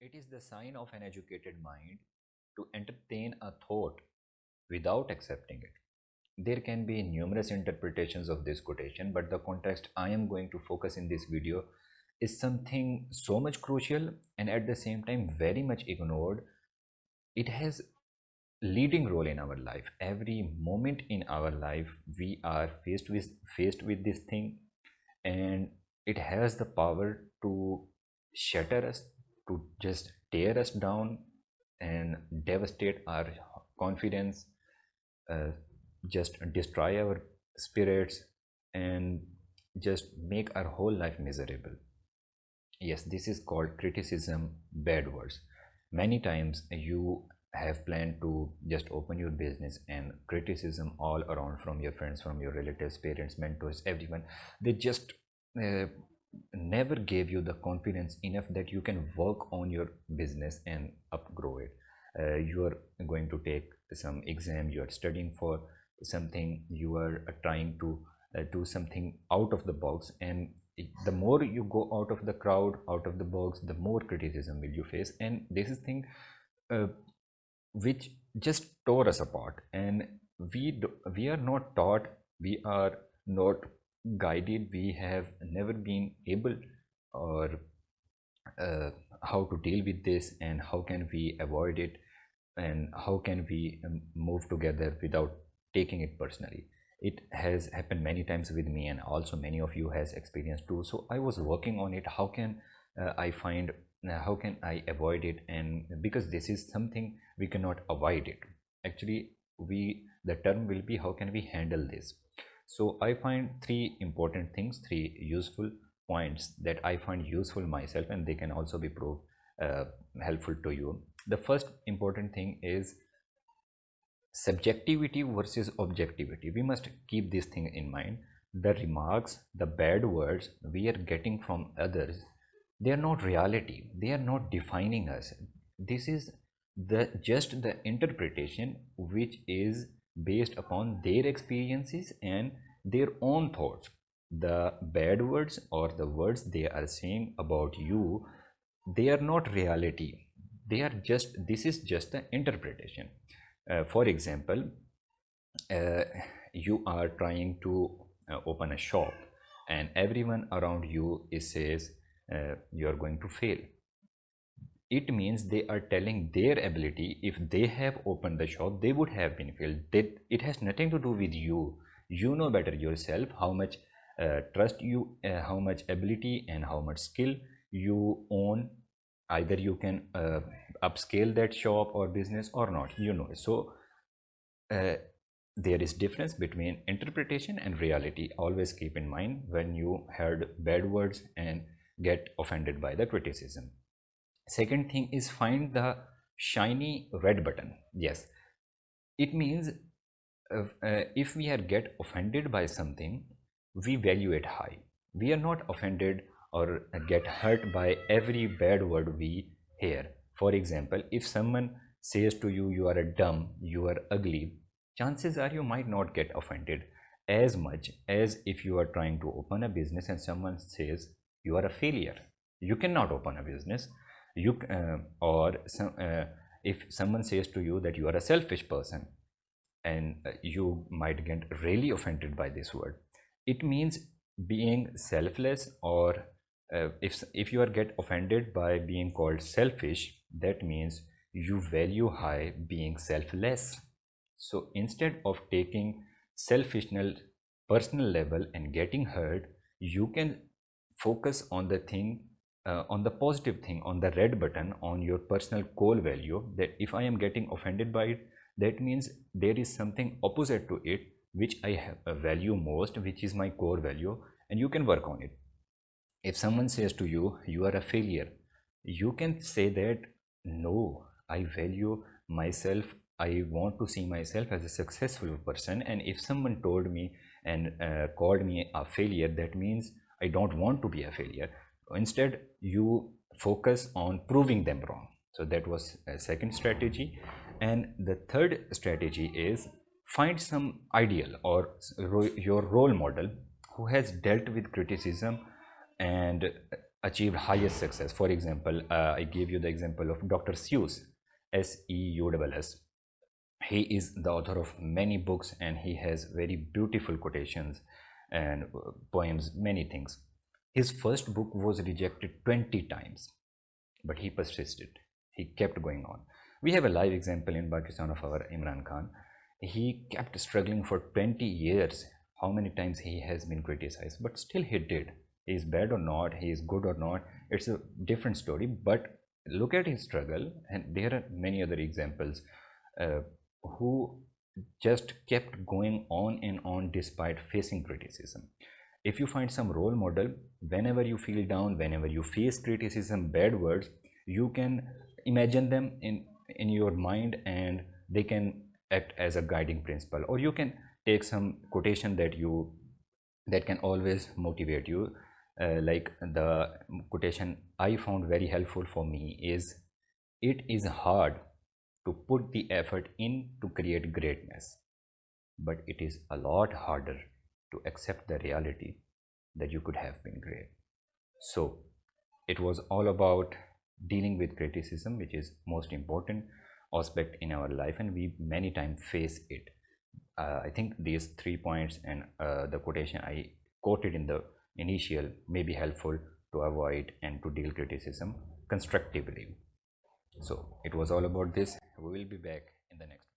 It is the sign of an educated mind to entertain a thought without accepting it. There can be numerous interpretations of this quotation, but the context I am going to focus in this video is something so much crucial and at the same time very much ignored. It has leading role in our life. Every moment in our life we are faced with this thing, and it has the power to shatter us, to just tear us down and devastate our confidence, uh, just destroy our spirits, and just make our whole life miserable. Yes, this is called criticism, bad words. Many times you have planned to just open your business, and criticism all around from your friends, from your relatives, parents, mentors, everyone, they just uh, never gave you the confidence enough that you can work on your business and upgrow it. You are going to take some exam, you are studying for something, you are trying to do something out of the box, and the more you go out of the crowd, out of the box, the more criticism will you face. And this is thing uh, which just tore us apart, and we are not taught, we are not guided, we have never been able or uh, how to deal with this, and how can we avoid it, and how can we move together without taking it personally. It has happened many times with me, and also many of you has experienced too. So I was working on it. How can I find how can I avoid it? And because this is something we cannot avoid it, actually, we the term will be how can we handle this. So I find three important things, three useful points that I find useful myself, and they can also be proved uh, helpful to you. The first important thing is subjectivity versus objectivity. We must keep this thing in mind. The remarks, the bad words we are getting from others, they are not reality, they are not defining us. This is the just the interpretation which is based upon their experiences and their own thoughts. The bad words or the words they are saying about you, they are not reality, they are just, this is just the interpretation. For example, uh, you are trying to open a shop, and everyone around you is says you are going to fail. It means they are telling their ability. If they have opened the shop, they would have been failed. It has nothing to do with you. You know better yourself how much trust you, how much ability and how much skill you own. Either you can upscale that shop or business or not, you know. So uh, there is difference between interpretation and reality. Always keep in mind when you heard bad words and get offended by the criticism. Second thing is find the shiny red button. Yes, it means if we are get offended by something, we value it high. We are not offended or get hurt by every bad word we hear. For example, if someone says to you, you are a dumb, you are ugly, chances are you might not get offended as much as if you are trying to open a business and someone says you are a failure, you cannot open a business. You or some, if someone says to you that you are a selfish person, and you might get really offended by this word. It means being selfless, or if you are get offended by being called selfish, that means you value high being selfless. So instead of taking selfishness personal level and getting hurt, you can focus on the thing, on the positive thing, on the red button, on your personal core value, that if I am getting offended by it, that means there is something opposite to it which I have a value most, which is my core value, and you can work on it. If someone says to you, you are a failure, you can say that no, I value myself, I want to see myself as a successful person, and if someone told me and called me a failure, that means I don't want to be a failure. Instead, you focus on proving them wrong. So that was a second strategy. And the third strategy is find some ideal or your role model who has dealt with criticism and achieved highest success. For example, I gave you the example of Dr. Seuss, Seuss. He is the author of many books and he has very beautiful quotations and poems, many things. His first book was rejected 20 times, but he persisted. He kept going on. We have a live example in Pakistan of our Imran Khan. He kept struggling for 20 years. How many times he has been criticized, but still he did. He is bad or not, he is good or not, it's a different story. But look at his struggle, and there are many other examples uh, who just kept going on and on despite facing criticism. If you find some role model, whenever you feel down, whenever you face criticism, bad words, you can imagine them in your mind, and they can act as a guiding principle. Or you can take some quotation that can always motivate you. Like the quotation I found very helpful for me is, it is hard to put the effort in to create greatness, but it is a lot harder to accept the reality that you could have been great. So it was all about dealing with criticism, which is most important aspect in our life, and we many times face it. I think these 3 points and the quotation I quoted in the initial may be helpful to avoid and to deal criticism constructively. So it was all about this. We will be back in the next